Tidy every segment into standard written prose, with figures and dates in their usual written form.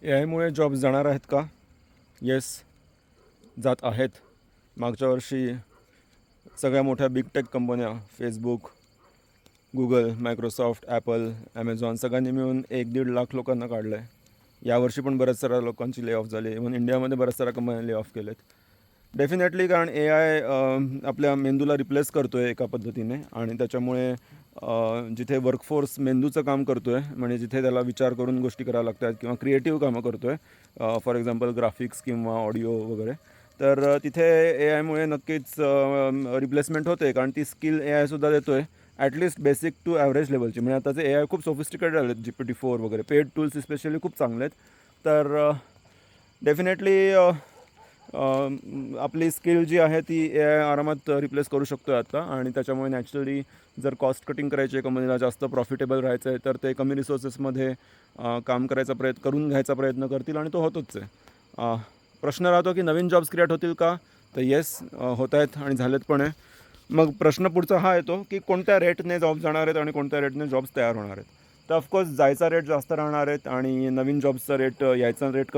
AI मुळे jobs जाणार आहेत का? येस, जात आहेत. मागच्या वर्षी सगळ्या मोठ्या बिग टेक कंपन्या Facebook, Google, Microsoft, Apple, Amazon सगळ्यांनी मिळून 1-1.5 लाख लोकांना काढलं आहे. यावर्षी पण बऱ्याच साऱ्या लोकांची ले ऑफ झाली. इव्हन इंडियामध्ये बऱ्याच साऱ्या कंपन्यांनी ले ऑफ केलेत. डेफिनेटली कारण AI आपल्या मेंदूला रिप्लेस करतो आहे एका पद्धतीने आणि त्याच्यामुळे जिथे वर्कफोर्स मेंदूचं काम करतो आहे, म्हणजे जिथे त्याला विचार करून गोष्टी कराव्या लागतात किंवा क्रिएटिव्ह कामं करतो आहे, फॉर एक्झाम्पल ग्राफिक्स किंवा ऑडिओ वगैरे, तर तिथे AI मुळे नक्कीच रिप्लेसमेंट होते. कारण ती स्किल AIसुद्धा देतो आहे, ॲटलिस्ट बेसिक टू ॲव्हरेज लेवलची. म्हणजे आताचे AI खूप सोफिस्टिकेटेड आले आहेत, GPT-4 वगैरे. पेड टूल्स स्पेशली खूप चांगले आहेत. तर डेफिनेटली आपली स्किल जी आहे ती AI आरामात रिप्लेस करू शकतो आहे आता. आणि त्याच्यामुळे नॅचरली जर कॉस्ट कटिंग करायची आहे, कंपनीला जास्त प्रॉफिटेबल राहायचं आहे, तर ते कमी रिसोर्सेसमध्ये काम करून घ्यायचा प्रयत्न करतील आणि तो होतोच आहे. प्रश्न राहतो की नवीन जॉब्स क्रिएट होतील का? तर येस, होत आहेत आणि झालेत पण आहे. मग प्रश्न पुढचा हा येतो की कोणत्या रेटने जॉब जाणार आहेत आणि कोणत्या रेटने जॉब्स तयार होणार आहेत. तर ऑफकोर्स जायचा रेट जास्त राहणार आहेत आणि नवीन जॉब्सचा रेट यायचा रेट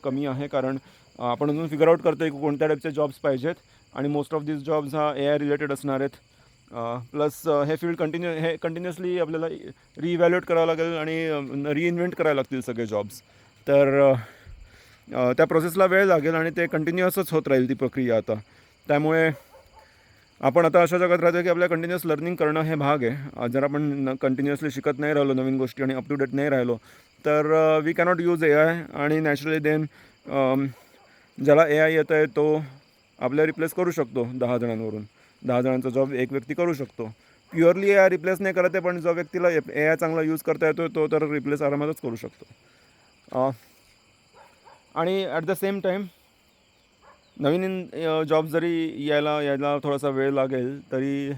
कमी आहे. कारण आपण अजून फिगर आउट करतो आहे की कोणत्या टाईपचे जॉब्स पाहिजेत आणि मोस्ट ऑफ दिस जॉब्स हा AI रिलेटेड असणार आहेत. प्लस हे फील्ड कंटिन्युअसली आपल्याला रिइव्हॅल्युएट करावं लागेल आणि रिइन्व्हेंट करायला लागतील सगळे जॉब्स. तर त्या प्रोसेसला वेळ लागेल आणि ते कंटिन्युअसच होत राहील ती प्रक्रिया आता. त्यामुळे आपण आता अशा जगात राहतो की आपल्या कंटिन्युअस लर्निंग करणं हे भाग आहे. जर आपण कंटिन्युअसली शिकत नाही राहिलो नवीन गोष्टी आणि अप टू डेट नाही राहिलो, तर वी कॅनॉट यूज AI आणि नॅचरली देन ज्याला AI येतं आहे तो आपल्याला रिप्लेस करू शकतो 10 जणांवरून. 10 जणांचा जॉब एक व्यक्ती करू शकतो. प्युअरली AI रिप्लेस नाही करत आहे, पण जो व्यक्तीला AI चांगला यूज करता येतो तो तर रिप्लेस आरामातच करू शकतो. आणि at the same time Naveen job जरी यायला थोडासा वेळ लागेल, तरी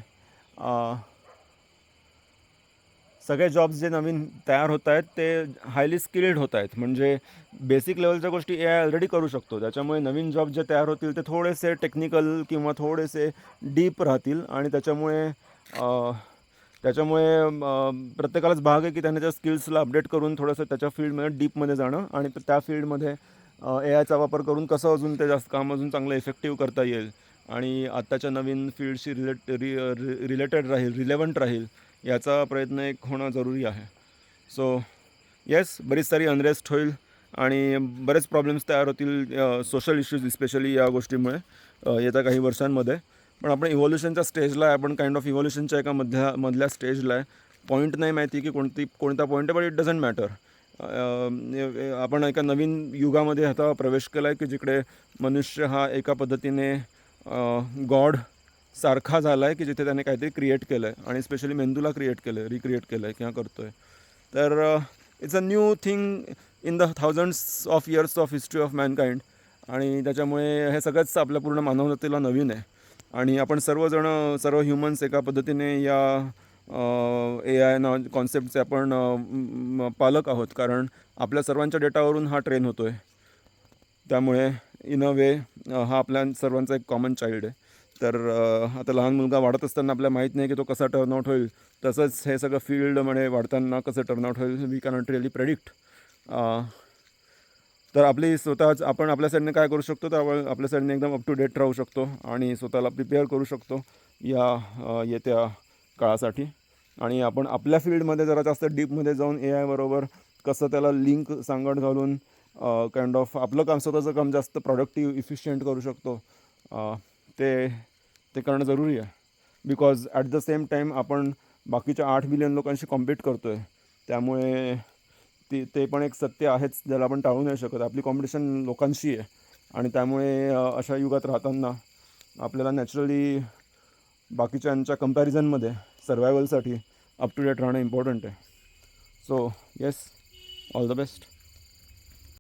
सगळे जॉब्स जे नवीन तयार होत आहेत ते हायली स्किल्ड होत आहेत. म्हणजे बेसिक लेवलच्या गोष्टी AI ऑलरेडी करू शकतो. त्याच्यामुळे नवीन जॉब जे तयार होतील ते थोडेसे टेक्निकल किंवा थोडेसे डीप राहतील आणि त्याच्यामुळे प्रत्येकालाच भाग आहे की त्याने त्या स्किल्सला अपडेट करून थोडंसं त्याच्या फील्डमध्ये डीपमध्ये जाणं आणि त्या फील्डमध्ये AIचा वापर करून कसं अजून ते जास्त काम अजून चांगलं इफेक्टिव्ह करता येईल आणि आत्ताच्या नवीन फील्डशी रिलेटेड राहील, रिलेवंट राहील, याचा प्रयत्न एक होणं जरुरी आहे. सो येस, बरीच सारी अनरेस्ट होईल आणि बरेच प्रॉब्लेम्स तयार होतील, सोशल इश्यूज स्पेशली या गोष्टीमुळे येत्या काही वर्षांमध्ये. पण आपण इव्होल्युशनच्या स्टेजला आहे, आपण काइंड ऑफ इव्होल्युशनच्या एका मधल्या स्टेजला आहे. पॉईंट नाही माहिती की कोणता पॉईंट आहे, बट इट डझंट मॅटर. आपण एका नवीन युगामध्ये आता प्रवेश केला आहे की जिकडे मनुष्य हा एका पद्धतीने गॉड सारखा झाला आहे की जिथे त्याने काहीतरी क्रिएट केलं आहे आणि स्पेशली मेंदूला क्रिएट केलं आहे, रिक्रिएट केलं आहे किंवा करतो आहे. तर it's a new thing in the thousands of years of history of Mankind आणि त्याच्यामुळे हे सगळंच आपल्या पूर्ण मानवतेला नवीन आहे. आणि आपण सर्व ह्युमन्स एका पद्धतीने या AI कॉन्सेप्टचे आपण पालक आहोत. कारण आपल्या सर्वांच्या डेटावरून हा ट्रेन होतो आहे. त्यामुळे इन अ वे हा आपल्या सर्वांचा एक कॉमन चाइल्ड आहे. तर आता लहान मुलगा वाढत असताना आपल्याला माहीत नाही की तो कसा टर्नआउट होईल. तसंच हे सगळं फील्डमध्ये वाढताना कसं टर्नआउट होईल वी कॅनॉट रिअली प्रेडिक्ट. तर आपण आपल्या साईडने काय करू शकतो, तर आपण आपल्या साईडने एकदम अप टू डेट राहू शकतो आणि स्वतःला प्रिपेअर करू शकतो या येत्या काळासाठी. आणि आपण आपल्या फील्डमध्ये जरा जास्त डीपमध्ये जाऊन AI बरोबर कसं त्याला लिंक सांगड घालून काइंड ऑफ आपलं स्वतःचं काम जास्त प्रोडक्टिव्ह इफिशियंट करू शकतो, ते ते करणं जरुरी आहे. Because at the same time आपण बाकीच्या 8 बिलियन लोकांशी कॉम्पीट करतो आहे. त्यामुळे ते पण एक सत्य आहेच ज्याला आपण टाळू नाही शकत. आपली कॉम्पिटिशन लोकांशी आहे आणि त्यामुळे अशा युगात राहताना आपल्याला नॅचरली बाकीच्यांच्या कंपॅरिझनमध्ये सर्वायवलसाठी अप टू डेट राहणं इम्पॉर्टंट आहे. So yes, all the best.